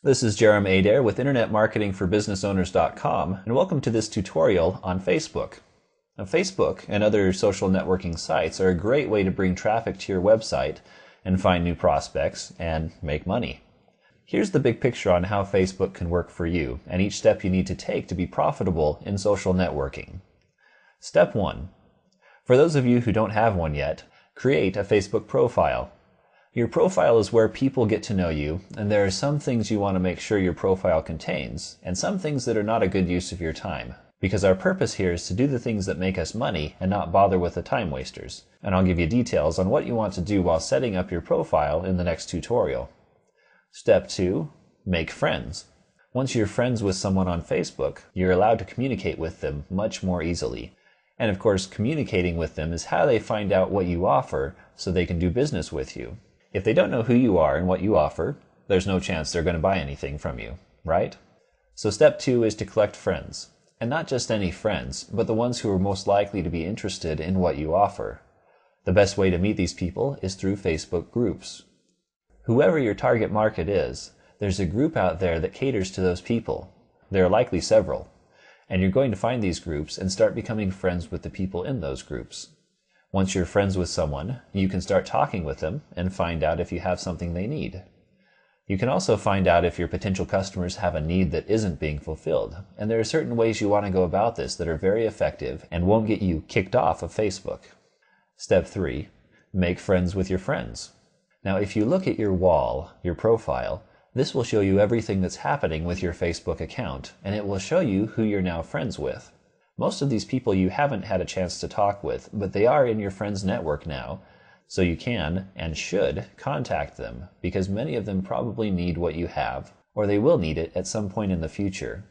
This is Jerem Adair with InternetMarketingForBusinessOwners.com, and welcome to this tutorial on Facebook. Now, Facebook and other social networking sites are a great way to bring traffic to your website and find new prospects and make money. Here's the big picture on how Facebook can work for you and each step you need to take to be profitable in social networking. Step 1. For those of you who don't have one yet, create a Facebook profile. Your profile is where people get to know you, and there are some things you want to make sure your profile contains, and some things that are not a good use of your time. Because our purpose here is to do the things that make us money and not bother with the time wasters. And I'll give you details on what you want to do while setting up your profile in the next tutorial. Step 2. Make friends. Once you're friends with someone on Facebook, you're allowed to communicate with them much more easily. And of course, communicating with them is how they find out what you offer so they can do business with you. If they don't know who you are and what you offer, there's no chance they're going to buy anything from you, right? So step 2 is to collect friends. And not just any friends, but the ones who are most likely to be interested in what you offer. The best way to meet these people is through Facebook groups. Whoever your target market is, there's a group out there that caters to those people. There are likely several. And you're going to find these groups and start becoming friends with the people in those groups. Once you're friends with someone, you can start talking with them and find out if you have something they need. You can also find out if your potential customers have a need that isn't being fulfilled, and there are certain ways you want to go about this that are very effective and won't get you kicked off of Facebook. Step 3. Make friends with your friends. Now, if you look at your wall, your profile, this will show you everything that's happening with your Facebook account, and it will show you who you're now friends with. Most of these people you haven't had a chance to talk with, but they are in your friends network now, so you can and should contact them because many of them probably need what you have, or they will need it at some point in the future.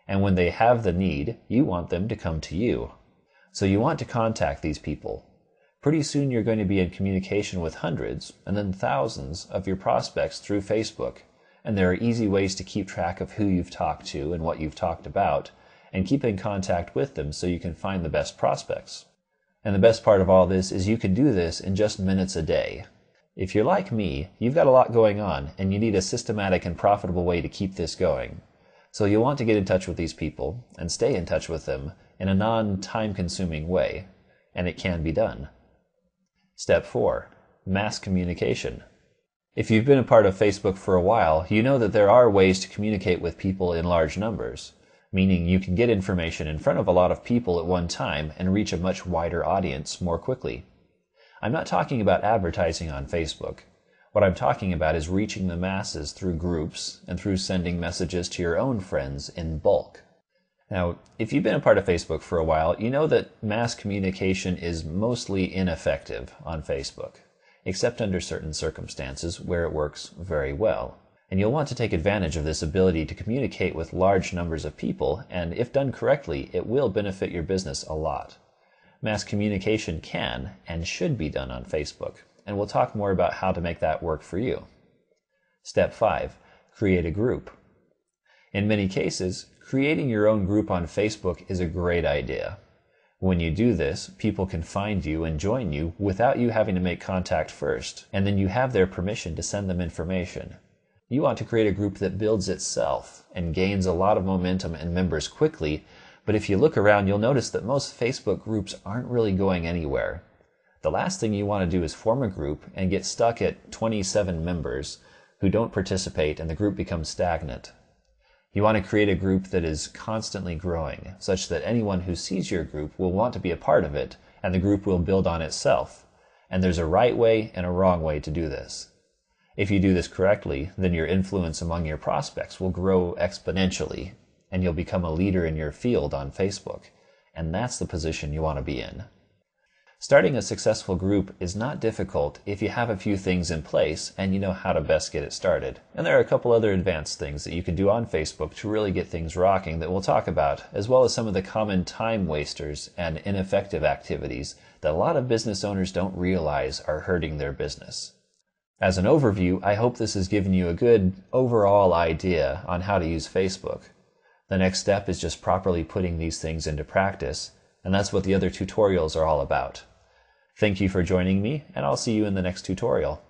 And when they have the need, you want them to come to you. So you want to contact these people. Pretty soon you're going to be in communication with hundreds and then thousands of your prospects through Facebook, and there are easy ways to keep track of who you've talked to and what you've talked about, and keep in contact with them so you can find the best prospects. And the best part of all this is you can do this in just minutes a day. If you're like me, you've got a lot going on and you need a systematic and profitable way to keep this going. So you'll want to get in touch with these people and stay in touch with them in a non-time consuming way, and it can be done. Step 4. Mass communication. If you've been a part of Facebook for a while, you know that there are ways to communicate with people in large numbers. Meaning you can get information in front of a lot of people at one time and reach a much wider audience more quickly. I'm not talking about advertising on Facebook. What I'm talking about is reaching the masses through groups and through sending messages to your own friends in bulk. Now, if you've been a part of Facebook for a while, you know that mass communication is mostly ineffective on Facebook, except under certain circumstances where it works very well. And you'll want to take advantage of this ability to communicate with large numbers of people, and if done correctly, it will benefit your business a lot. Mass communication can and should be done on Facebook, and we'll talk more about how to make that work for you. Step 5. Create a group. In many cases, creating your own group on Facebook is a great idea. When you do this, people can find you and join you without you having to make contact first, and then you have their permission to send them information. You want to create a group that builds itself and gains a lot of momentum and members quickly, but if you look around, you'll notice that most Facebook groups aren't really going anywhere. The last thing you want to do is form a group and get stuck at 27 members who don't participate and the group becomes stagnant. You want to create a group that is constantly growing, such that anyone who sees your group will want to be a part of it, and the group will build on itself. And there's a right way and a wrong way to do this. If you do this correctly, then your influence among your prospects will grow exponentially, and you'll become a leader in your field on Facebook, and that's the position you want to be in. Starting a successful group is not difficult if you have a few things in place and you know how to best get it started. And there are a couple other advanced things that you can do on Facebook to really get things rocking that we'll talk about, as well as some of the common time wasters and ineffective activities that a lot of business owners don't realize are hurting their business. As an overview, I hope this has given you a good overall idea on how to use Facebook. The next step is just properly putting these things into practice, and that's what the other tutorials are all about. Thank you for joining me, and I'll see you in the next tutorial.